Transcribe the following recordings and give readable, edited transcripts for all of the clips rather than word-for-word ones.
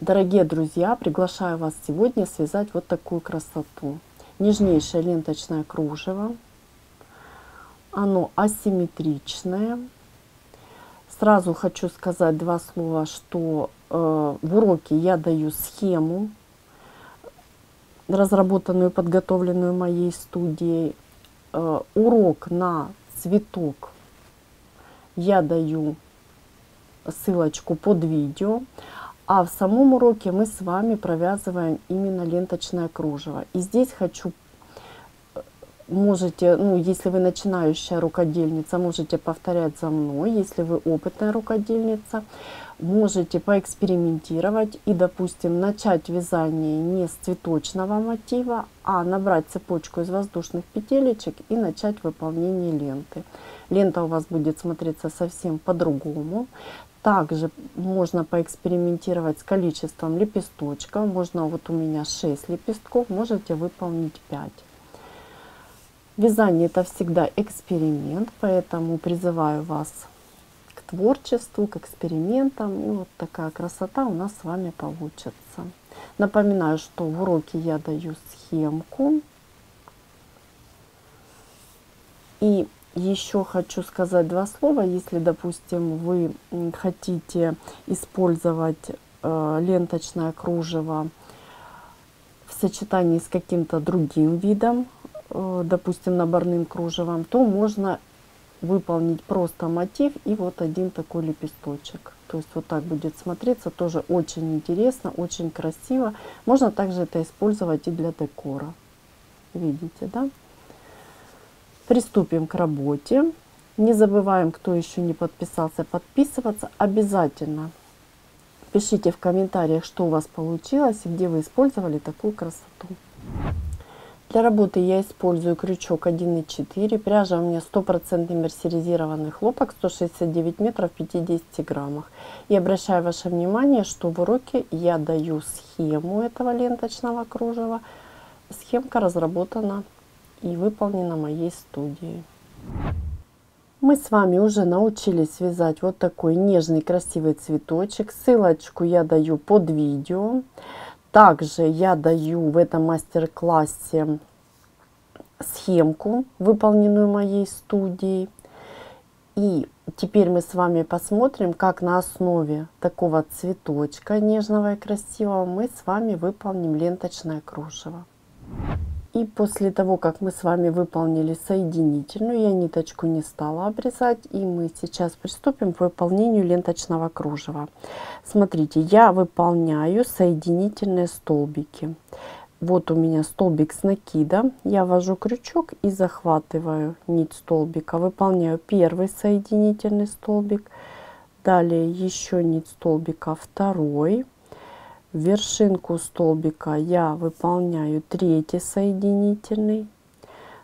Дорогие друзья, приглашаю вас сегодня связать вот такую красоту. Нежнейшее ленточное кружево. Оно асимметричное. Сразу хочу сказать два слова, что в уроке я даю схему, разработанную и подготовленную моей студией. Урок на цветок я даю ссылочку под видео. А в самом уроке мы с вами провязываем именно ленточное кружево. И здесь хочу, можете, если вы начинающая рукодельница, можете повторять за мной. Если вы опытная рукодельница, можете поэкспериментировать и, допустим, начать вязание не с цветочного мотива, а набрать цепочку из воздушных петелечек и начать выполнение ленты. Лента у вас будет смотреться совсем по-другому. Также можно поэкспериментировать с количеством лепесточков. Можно, вот у меня 6 лепестков, можете выполнить 5. Вязание — это всегда эксперимент, поэтому призываю вас к творчеству, к экспериментам. И вот такая красота у нас с вами получится. Напоминаю, что в уроке я даю схемку. И еще хочу сказать два слова. Если, допустим, вы хотите использовать ленточное кружево в сочетании с каким-то другим видом, допустим, наборным кружевом, то можно выполнить просто мотив и вот один такой лепесточек. То есть вот так будет смотреться, тоже очень интересно, очень красиво. Можно также это использовать и для декора. Видите, да? Приступим к работе. Не забываем, кто еще не подписался, подписываться. Обязательно пишите в комментариях, что у вас получилось и где вы использовали такую красоту. Для работы я использую крючок 1,4. Пряжа у меня 100% мерсеризированный хлопок, 169 метров в 50 граммах. И обращаю ваше внимание, что в уроке я даю схему этого ленточного кружева. Схемка разработана и выполнена моей студией. Мы с вами уже научились вязать вот такой нежный красивый цветочек. Ссылочку я даю под видео. Также я даю в этом мастер-классе схемку, выполненную моей студией. И теперь мы с вами посмотрим, как на основе такого цветочка нежного и красивого мы с вами выполним ленточное кружево. И после того, как мы с вами выполнили соединительную, я ниточку не стала обрезать, и мы сейчас приступим к выполнению ленточного кружева. Смотрите, я выполняю соединительные столбики. Вот у меня столбик с накида, я ввожу крючок и захватываю нить столбика, выполняю первый соединительный столбик, далее еще нить столбика второй. В вершинку столбика я выполняю третий соединительный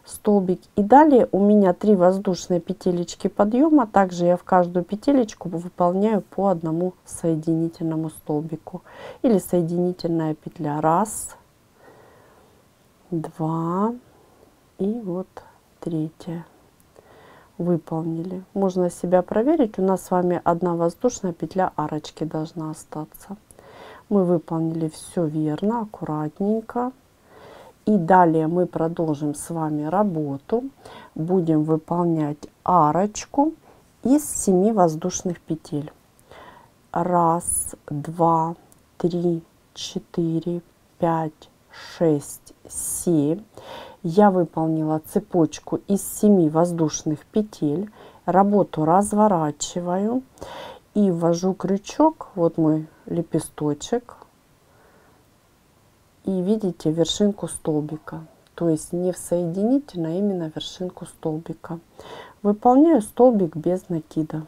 столбик. И далее у меня 3 воздушные петелечки подъема. Также я в каждую петелечку выполняю по одному соединительному столбику. Или соединительная петля. 1, 2 и вот 3. Выполнили. Можно себя проверить. У нас с вами одна воздушная петля арочки должна остаться. Мы выполнили все верно, аккуратненько. И далее мы продолжим с вами работу. Будем выполнять арочку из 7 воздушных петель. 1, 2, 3, 4, 5, 6, 7. Я выполнила цепочку из 7 воздушных петель. Работу разворачиваю и ввожу крючок. Вот мой лепесточек. И видите вершинку столбика. То есть не в соединительной, а именно вершинку столбика. Выполняю столбик без накида.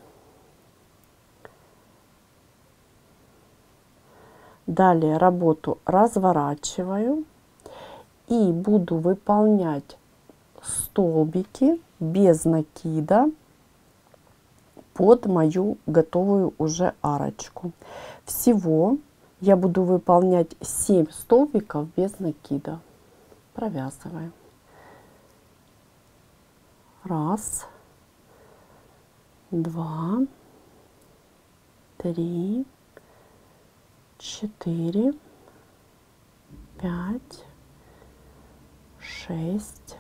Далее работу разворачиваю и буду выполнять столбики без накида под мою готовую уже арочку. Всего я буду выполнять 7 столбиков без накида. Провязываем. 1, 2, 3, 4, 5, 6,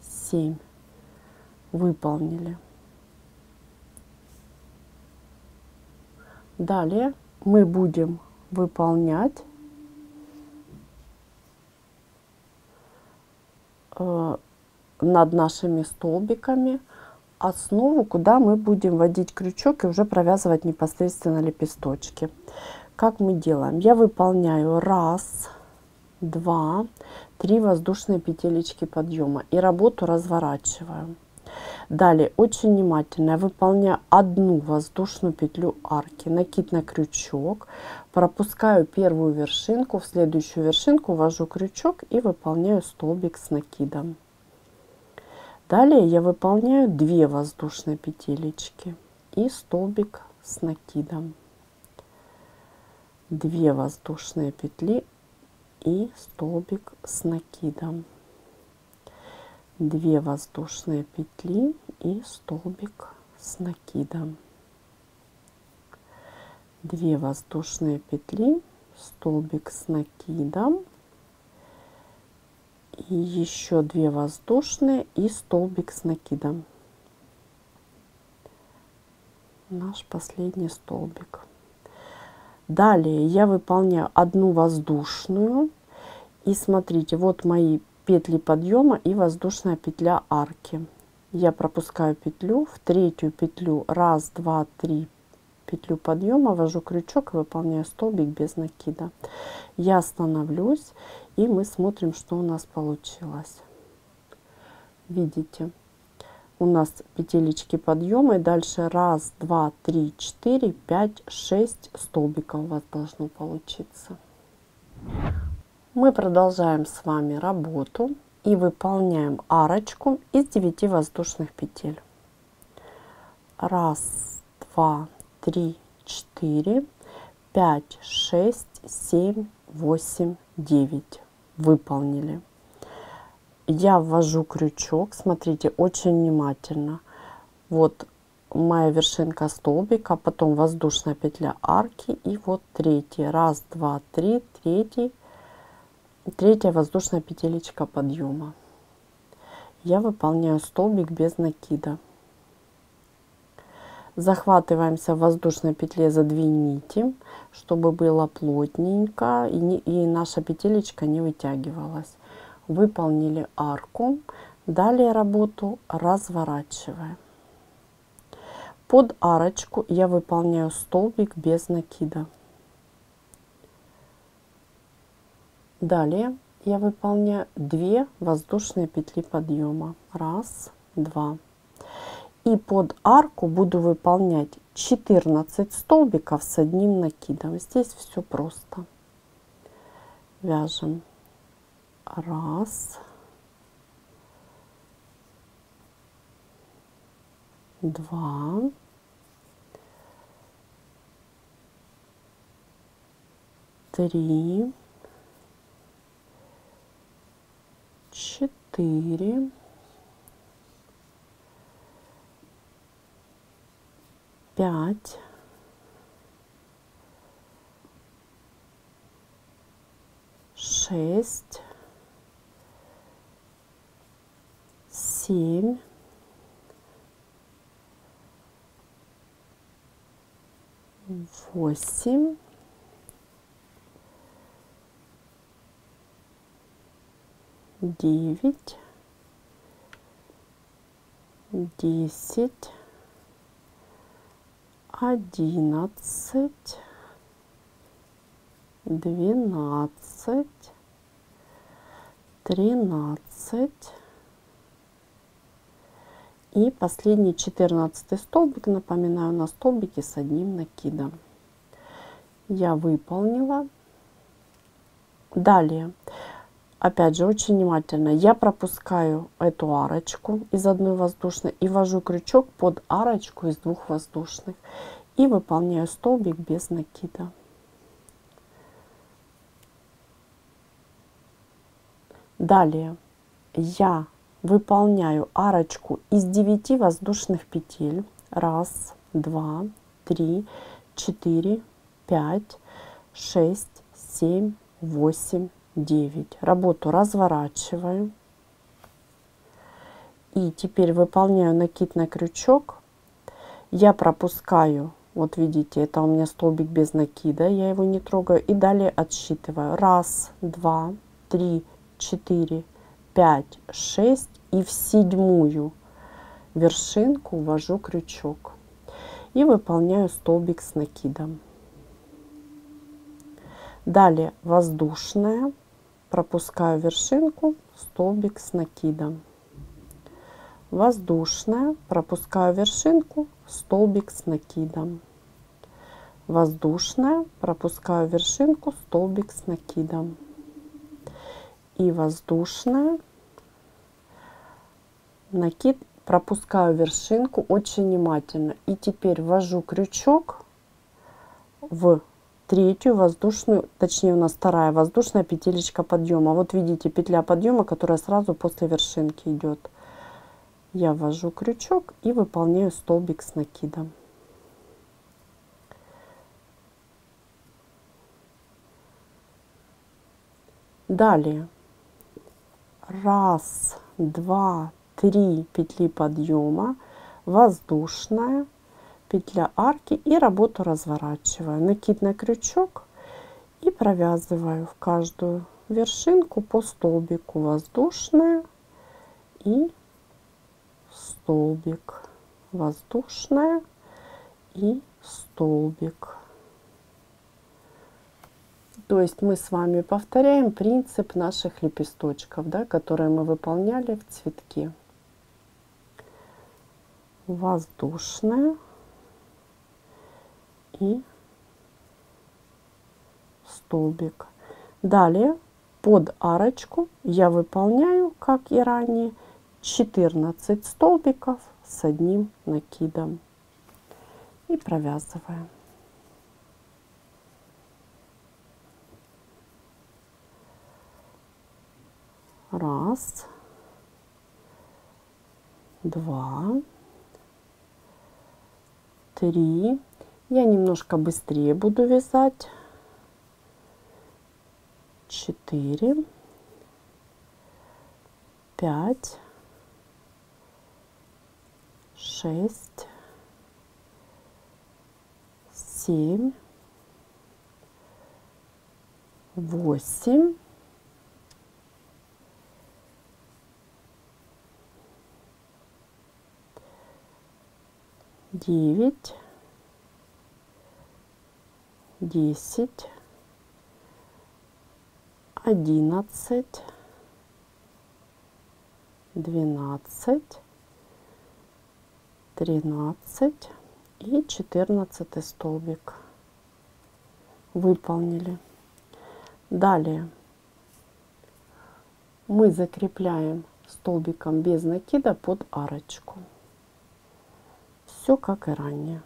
7. Выполнили. Далее мы будем выполнять над нашими столбиками основу, куда мы будем вводить крючок и уже провязывать непосредственно лепесточки. Как мы делаем? Я выполняю 1, 2, 3 воздушные петелечки подъема и работу разворачиваю. Далее очень внимательно я выполняю 1 воздушную петлю арки, накид на крючок, пропускаю первую вершинку, в следующую вершинку ввожу крючок и выполняю столбик с накидом. Далее я выполняю 2 воздушные петелечки и столбик с накидом. 2 воздушные петли и столбик с накидом. 2 воздушные петли и столбик с накидом. 2 воздушные петли, столбик с накидом. И еще 2 воздушные и столбик с накидом. Наш последний столбик. Далее я выполняю 1 воздушную. И смотрите, вот мои петли подъема и воздушная петля арки. Я пропускаю петлю, в третью петлю 1, 2, 3 петлю подъема, ввожу крючок и выполняю столбик без накида. Я становлюсь, и мы смотрим, что у нас получилось. Видите, у нас петелечки подъема, и дальше 1, 2, 3, 4, 5, 6 столбиков у вас должно получиться. Мы продолжаем с вами работу и выполняем арочку из 9 воздушных петель. 1, 2, 3, 4, 5, 6, 7, 8, 9. Выполнили. Я ввожу крючок, смотрите, очень внимательно. Вот моя вершинка столбика, потом воздушная петля арки и вот третий. 1, 2, 3, третья воздушная петелечка подъема. Я выполняю столбик без накида. Захватываемся в воздушной петле за 2 нити, чтобы было плотненько и наша петелечка не вытягивалась. Выполнили арку. Далее работу разворачиваем. Под арочку я выполняю столбик без накида. Далее я выполняю 2 воздушные петли подъема. 1, 2. И под арку буду выполнять 14 столбиков с 1 накидом. Здесь все просто. Вяжем 1, 2, 3, 4, 5, 6, 7, 8, 9, 10, 11, 12, 13 и последний 14 столбик, напоминаю, на столбике с 1 накидом. Я выполнила. Далее, опять же, очень внимательно я пропускаю эту арочку из 1 воздушной и ввожу крючок под арочку из 2 воздушных и выполняю столбик без накида. Далее я выполняю арочку из 9 воздушных петель. 1, 2, 3, 4, 5, 6, 7, 8, 9. Работу разворачиваю. И теперь выполняю накид на крючок. Я пропускаю, вот видите, это у меня столбик без накида, я его не трогаю. И далее отсчитываю. 1, 2, 3, 4, 5, 6. И в 7-ю вершинку ввожу крючок. И выполняю столбик с накидом. Далее воздушная. Пропускаю вершинку, столбик с накидом. Воздушная, пропускаю вершинку, столбик с накидом. Воздушная, пропускаю вершинку, столбик с накидом. И воздушная, накид, пропускаю вершинку очень внимательно. И теперь ввожу крючок в 3-ю воздушную, точнее у нас 2-я воздушная петелечка подъема. Вот видите, петля подъема, которая сразу после вершинки идет. Я ввожу крючок и выполняю столбик с накидом. Далее 1, 2, 3 петли подъема, воздушная, петля арки и работу разворачиваю. Накид на крючок и провязываю в каждую вершинку по столбику. Воздушная и столбик, воздушная и столбик. То есть мы с вами повторяем принцип наших лепесточков, да, которые мы выполняли в цветке. Воздушная и столбик. Далее под арочку я выполняю, как и ранее, 14 столбиков с одним накидом и провязываем. Раз, два, три. Я немножко быстрее буду вязать. 4, 5, 6, 7, 8, 9, 10, 11, 12, 13 и 14 столбик выполнили. Далее мы закрепляем столбиком без накида под арочку. Все как и ранее.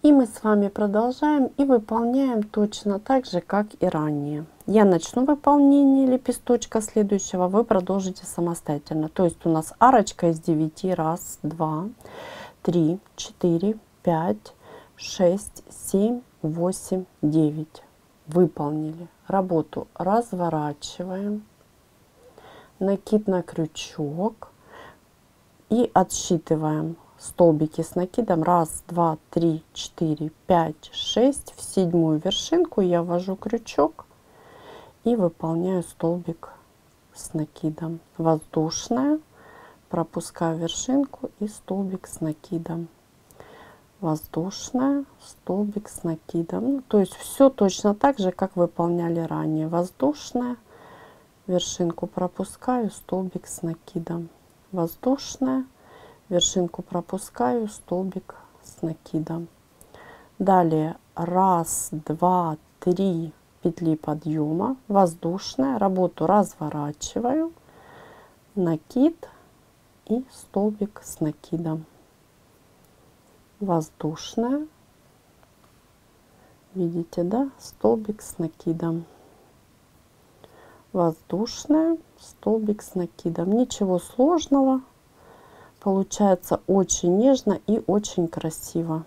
И мы с вами продолжаем и выполняем точно так же, как и ранее. Я начну выполнение лепесточка следующего, вы продолжите самостоятельно. То есть у нас арочка из 9. 1, 2, 3, 4, 5, 6, 7, 8, 9. Выполнили. Работу разворачиваем. Накид на крючок. И отсчитываем столбики с накидом. 1, 2, 3, 4, 5, 6. В 7-ю вершинку я ввожу крючок и выполняю столбик с накидом. Воздушная, пропускаю вершинку и столбик с накидом. Воздушная, столбик с накидом. То есть все точно так же, как выполняли ранее. Воздушная, вершинку пропускаю, столбик с накидом. Воздушная, вершинку пропускаю, столбик с накидом. Далее 1, 2, 3 петли подъема, воздушная, работу разворачиваю, накид и столбик с накидом. Воздушная, видите, да, столбик с накидом. Воздушная, столбик с накидом. Ничего сложного. Получается очень нежно и очень красиво.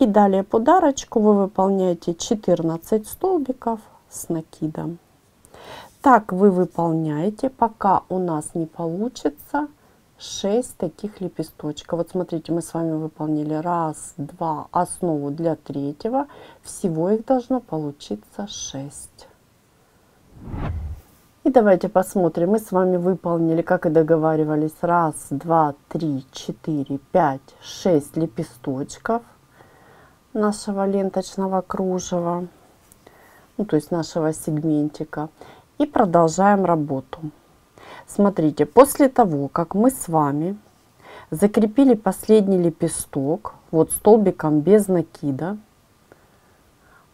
И далее под арочку вы выполняете 14 столбиков с накидом. Так вы выполняете, пока у нас не получится 6 таких лепесточков. Вот смотрите, мы с вами выполнили 1, 2, основу для третьего. Всего их должно получиться 6. И давайте посмотрим. Мы с вами выполнили, как и договаривались, 1, 2, 3, 4, 5, 6 лепесточков нашего ленточного кружева, ну, то есть нашего сегментика. И продолжаем работу. Смотрите, после того, как мы с вами закрепили последний лепесток, вот столбиком без накида,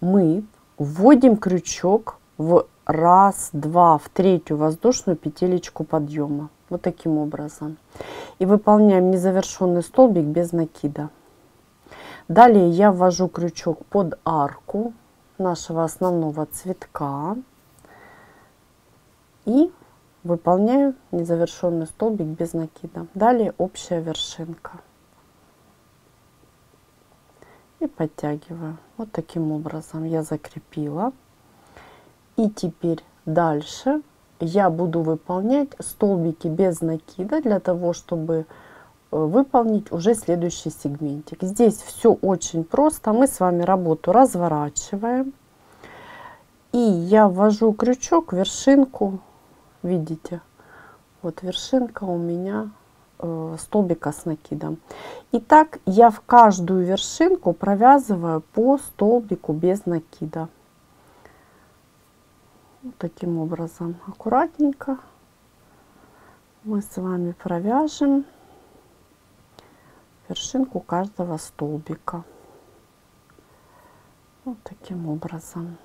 мы вводим крючок в 1, 2, в третью воздушную петелечку подъема. Вот таким образом. И выполняем незавершенный столбик без накида. Далее я ввожу крючок под арку нашего основного цветка и выполняю незавершенный столбик без накида. Далее общая вершинка. И подтягиваю. Вот таким образом я закрепила. И теперь дальше я буду выполнять столбики без накида для того, чтобы выполнить уже следующий сегментик. Здесь все очень просто. Мы с вами работу разворачиваем. И я ввожу крючок в вершинку. Видите? Вот вершинка у меня столбика с накидом. Итак, я в каждую вершинку провязываю по столбику без накида. Вот таким образом аккуратненько мы с вами провяжем вершинку каждого столбика. Вот таким образом.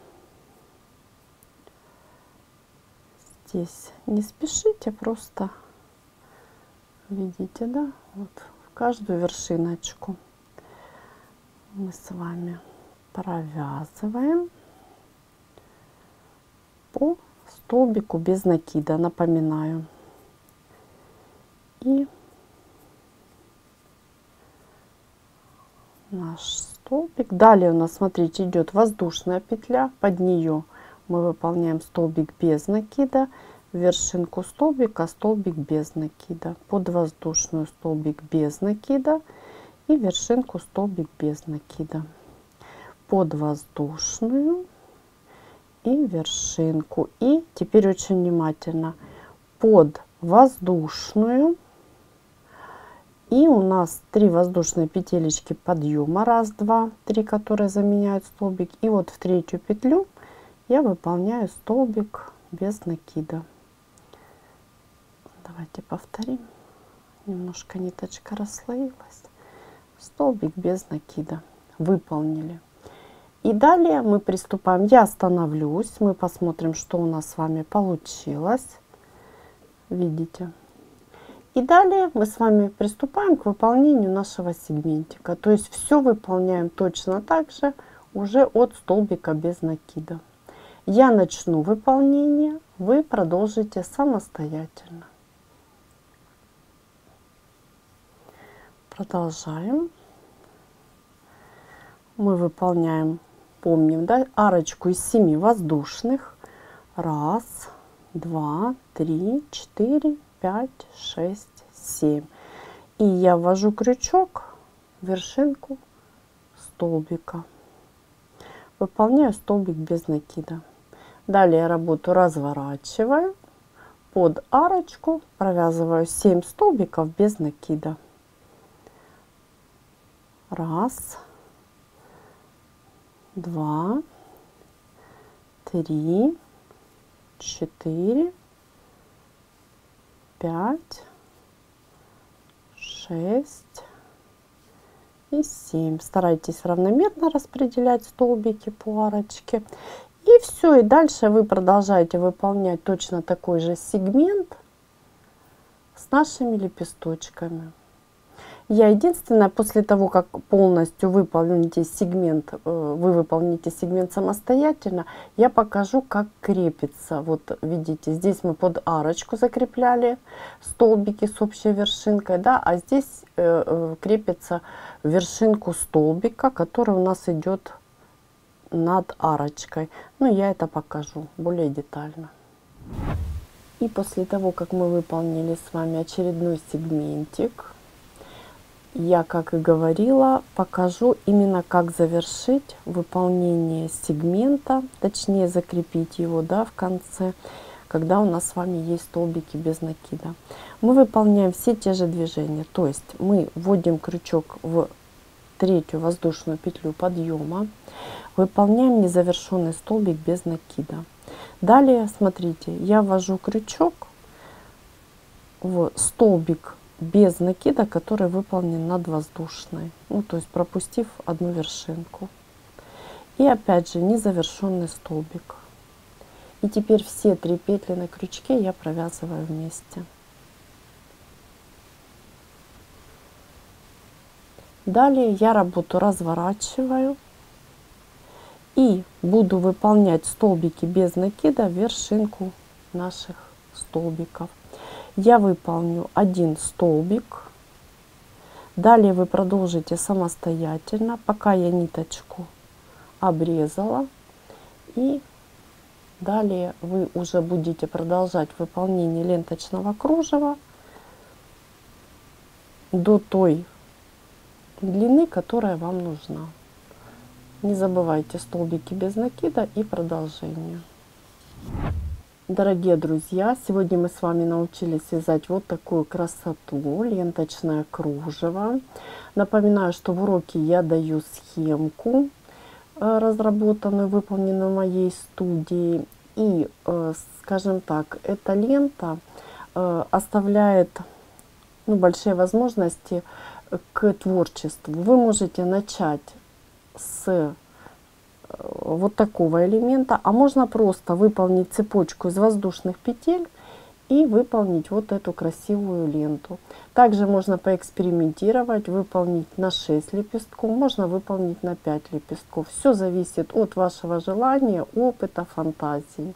Здесь не спешите, просто видите, да, вот в каждую вершиночку мы с вами провязываем по столбику без накида, напоминаю. И наш столбик. Далее у нас, смотрите, идет воздушная петля. Под нее мы выполняем столбик без накида, вершинку столбика, столбик без накида, под воздушную столбик без накида и вершинку столбик без накида, под воздушную и вершинку. И теперь очень внимательно под воздушную. И у нас 3 воздушные петелечки подъема, 1, 2, 3, которые заменяют столбик. И вот в третью петлю я выполняю столбик без накида. Давайте повторим. Немножко ниточка расслоилась. Столбик без накида. Выполнили. И далее мы приступаем. Я остановлюсь. Мы посмотрим, что у нас с вами получилось. Видите? И далее мы с вами приступаем к выполнению нашего сегментика. То есть все выполняем точно так же уже от столбика без накида. Я начну выполнение, вы продолжите самостоятельно. Продолжаем. Мы выполняем, помним, да, арочку из 7 воздушных. 1, 2, 3, 4, 5, 6, 7. И я ввожу крючок в вершинку столбика. Выполняю столбик без накида. Далее я работу разворачиваю. Под арочку провязываю 7 столбиков без накида. 1, 2, 3, 4, 5, 6 и 7. Старайтесь равномерно распределять столбики по арочке. И все. И дальше вы продолжаете выполнять точно такой же сегмент с нашими лепесточками. Я единственное, после того, как полностью выполните сегмент, вы выполните сегмент самостоятельно, я покажу, как крепится. Вот видите, здесь мы под арочку закрепляли столбики с общей вершинкой, да, а здесь крепится в вершинку столбика, который у нас идет над арочкой. Ну, я это покажу более детально. И после того, как мы выполнили с вами очередной сегментик, я, как и говорила, покажу именно, как завершить выполнение сегмента, точнее закрепить его, да, в конце, когда у нас с вами есть столбики без накида. Мы выполняем все те же движения, то есть мы вводим крючок в третью воздушную петлю подъема, выполняем незавершенный столбик без накида. Далее, смотрите, я ввожу крючок в столбик без накида, который выполнен над воздушной, ну, то есть пропустив одну вершинку. И опять же незавершенный столбик. И теперь все 3 петли на крючке я провязываю вместе. Далее я работу разворачиваю и буду выполнять столбики без накида в вершинку наших столбиков. Я выполню один столбик, далее вы продолжите самостоятельно, пока я ниточку обрезала, и далее вы уже будете продолжать выполнение ленточного кружева до той длины, которая вам нужна. Не забывайте столбики без накида и продолжение. Дорогие друзья, сегодня мы с вами научились вязать вот такую красоту, ленточное кружево. Напоминаю, что в уроке я даю схемку, разработанную, выполненную в моей студии. И, скажем так, эта лента оставляет, ну, большие возможности к творчеству. Вы можете начать с вот такого элемента, а можно просто выполнить цепочку из воздушных петель и выполнить вот эту красивую ленту. Также можно поэкспериментировать, выполнить на 6 лепестков, можно выполнить на 5 лепестков. Все зависит от вашего желания, опыта, фантазии.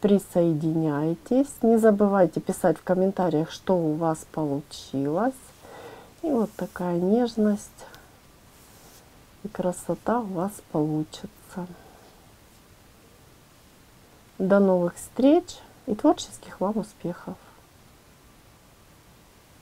Присоединяйтесь, не забывайте писать в комментариях, что у вас получилось. И вот такая нежность и красота у вас получится. До новых встреч и творческих вам успехов!